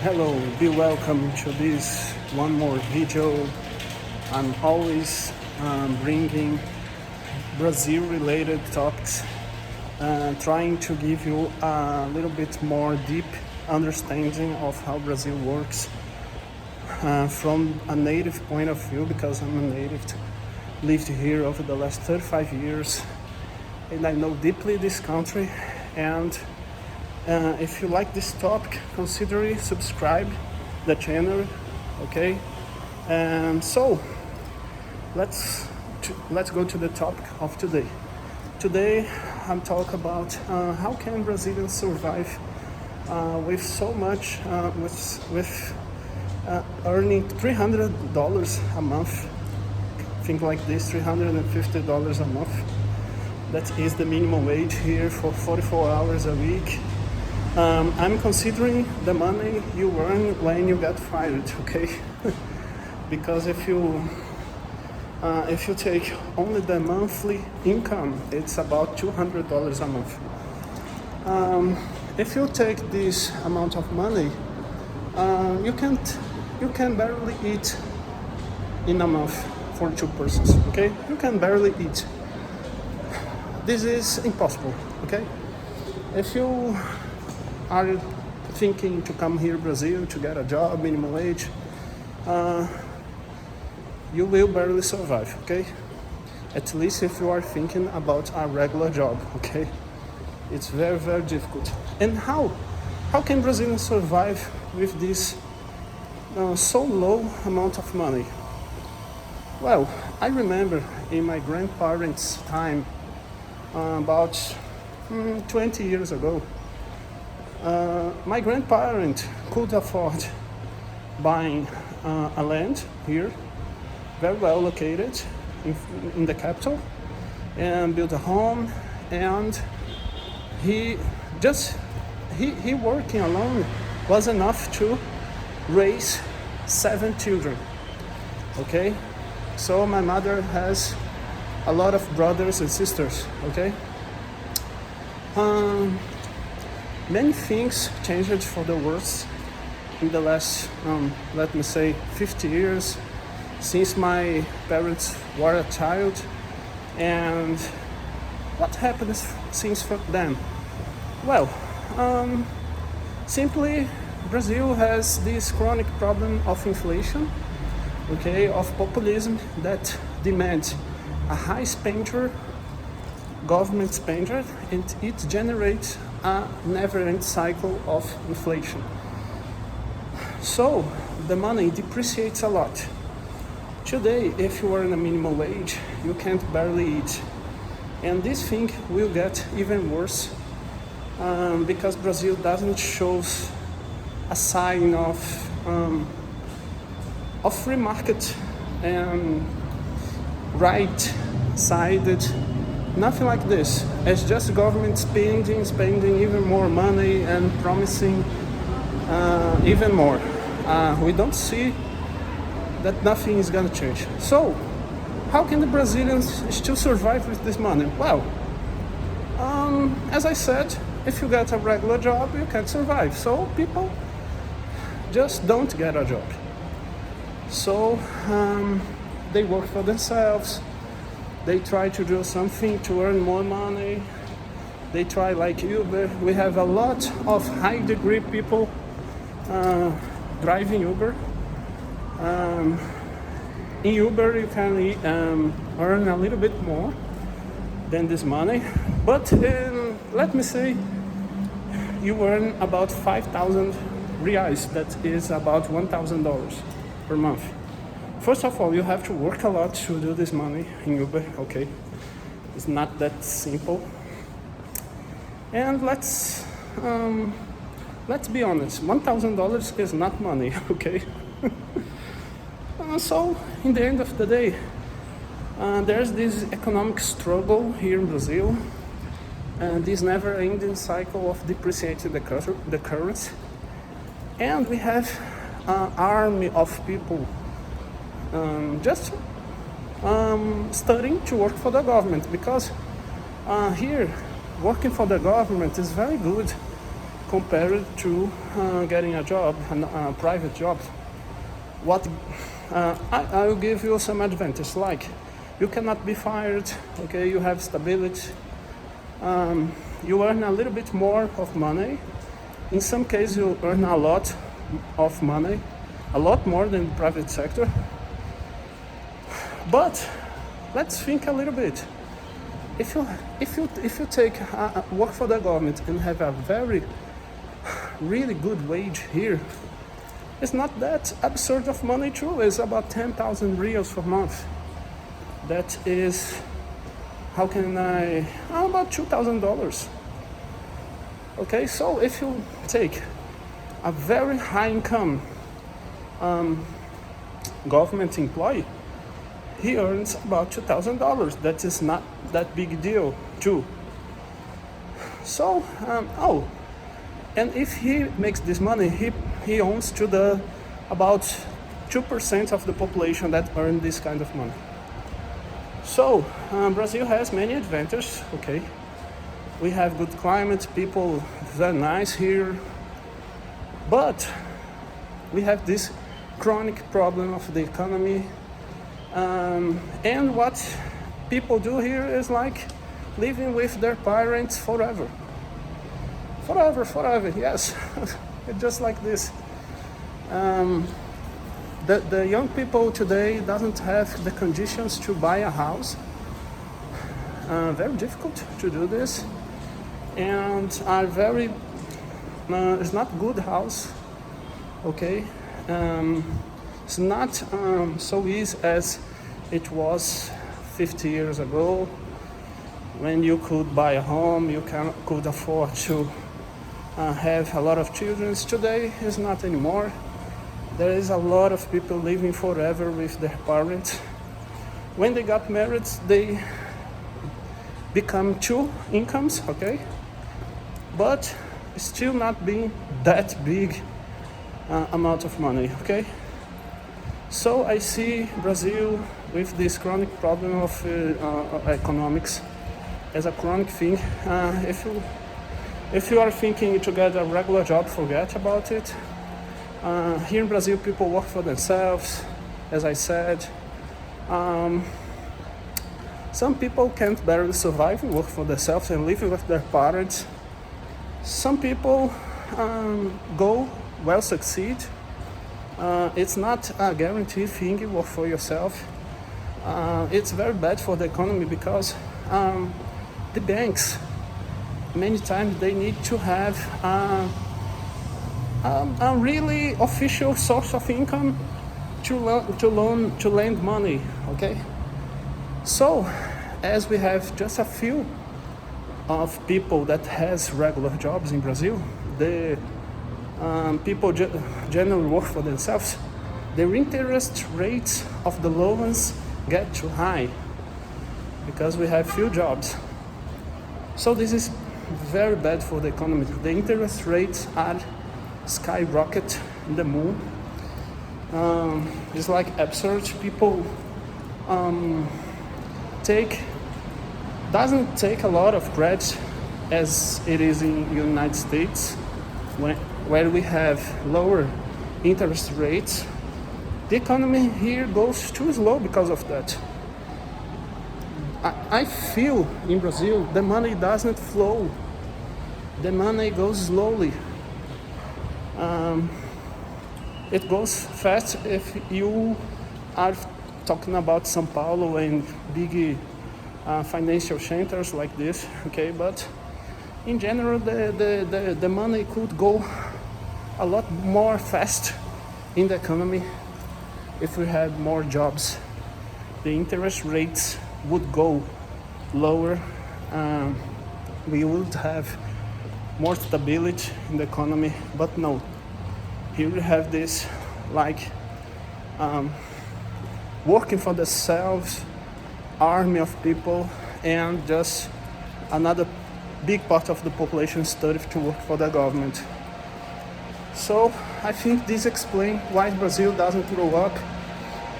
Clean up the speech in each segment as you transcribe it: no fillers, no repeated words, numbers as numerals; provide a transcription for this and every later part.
Hello, be welcome to this one more video. I'm always bringing Brazil related topics, trying to give you a little bit more deep understanding of how Brazil works from a native point of view, because I'm a native, lived here over the last 35 years and I know deeply this country. And if you like this topic, consider subscribe the channel, okay? And so let's go to the topic of today. Today I'm talking about how can Brazilians survive with so much, with earning $300 a month, think like this, $350 a month. That is the minimum wage here for 44 hours a week. I'm considering the money you earn when you get fired, okay? Because if you take only the monthly income, it's about $200 a month. If you take this amount of money, you can barely eat in a month for two persons, okay? You can barely eat. This is impossible, okay? If you are thinking to come here Brazil to get a job, minimum wage, you will barely survive, okay? At least if you are thinking about a regular job, okay? It's very, very difficult. And how can Brazilians survive with this so low amount of money? Well, I remember in my grandparents' time, about 20 years ago, my grandparent could afford buying a land here, very well located in the capital, and built a home. And he working alone was enough to raise 7 children. Okay, so my mother has a lot of brothers and sisters. Okay, many things changed for the worse in the last, let me say, 50 years since my parents were a child. And what happened since for them? Well, simply Brazil has this chronic problem of inflation, okay, of populism that demands a high spender, government spender, and it generates a never-ending cycle of inflation. So the money depreciates a lot. Today, if you earn a minimum wage, you can't barely eat. And this thing will get even worse because Brazil doesn't show a sign of free market and right-sided, nothing like this. It's just government spending even more money and promising even more. We don't see that nothing is gonna change. So, how can the Brazilians still survive with this money? Well, as I said, if you get a regular job, you can't survive. So people just don't get a job. So they work for themselves. They try to do something to earn more money. They try like Uber. We have a lot of high degree people driving Uber. In Uber you can earn a little bit more than this money, but let me say you earn about 5,000 reais, that is about $1,000 per month. First of all, you have to work a lot to do this money in Uber, okay? It's not that simple. And let's be honest, $1,000 is not money, okay? So, in the end of the day, there's this economic struggle here in Brazil, and this never-ending cycle of depreciating the currency. And we have an army of people just studying to work for the government, because here working for the government is very good compared to getting a job, a private job. What I will give you some advantage, like you cannot be fired, okay, you have stability, you earn a little bit more of money. In some cases you earn a lot of money, a lot more than the private sector. But let's think a little bit. If you take work for the government and have a very really good wage here, it's not that absurd of money too. It's about 10,000 reals per month. That is, about $2,000. Okay, so if you take a very high income government employee, he earns about $2,000. That is not that big deal too. So, and if he makes this money, he owns to the about 2% of the population that earn this kind of money. So Brazil has many advantages. Okay, we have good climate, people very nice here, but we have this chronic problem of the economy. And what people do here is like living with their parents forever. Forever, yes. Just like this. The young people today doesn't have the conditions to buy a house. Very difficult to do this. And are very, it's not good house, okay? It's not so easy as it was 50 years ago, when you could buy a home, you could afford to have a lot of children. Today is not anymore. There is a lot of people living forever with their parents. When they got married, they become two incomes, okay? But still not being that big amount of money, okay? So I see Brazil with this chronic problem of economics as a chronic thing. If you are thinking to get a regular job, forget about it. Here in Brazil, people work for themselves, as I said. Some people can't barely survive and work for themselves and live with their parents. Some people succeed. It's not a guaranteed thing, you work for yourself. It's very bad for the economy because the banks, many times they need to have a really official source of income to lend money, okay? So, as we have just a few of people that has regular jobs in Brazil, the people generally work for themselves, the interest rates of the loans get too high because we have few jobs. So this is very bad for the economy. The interest rates are skyrocket in the moon. It's like absurd. People doesn't take a lot of credit as it is in United States, where we have lower interest rates. The economy here goes too slow because of that. I feel in Brazil the money doesn't flow. The money goes slowly. It goes fast if you are talking about São Paulo and big financial centers like this, okay? But in general, the money could go a lot more fast in the economy if we had more jobs. The interest rates would go lower. We would have more stability in the economy, but no. Here we have this like working for themselves, army of people, and just another big part of the population started to work for the government. So I think this explains why Brazil doesn't grow up.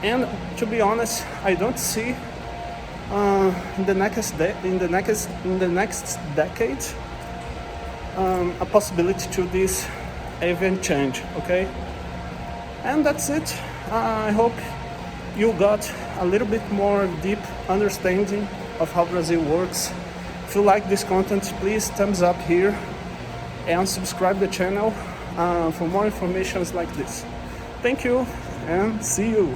And to be honest, I don't see in the next decade a possibility to this event change, okay? And that's it. I hope you got a little bit more deep understanding of how Brazil works. If you like this content, please thumbs up here and subscribe the channel for more information like this. Thank you and see you.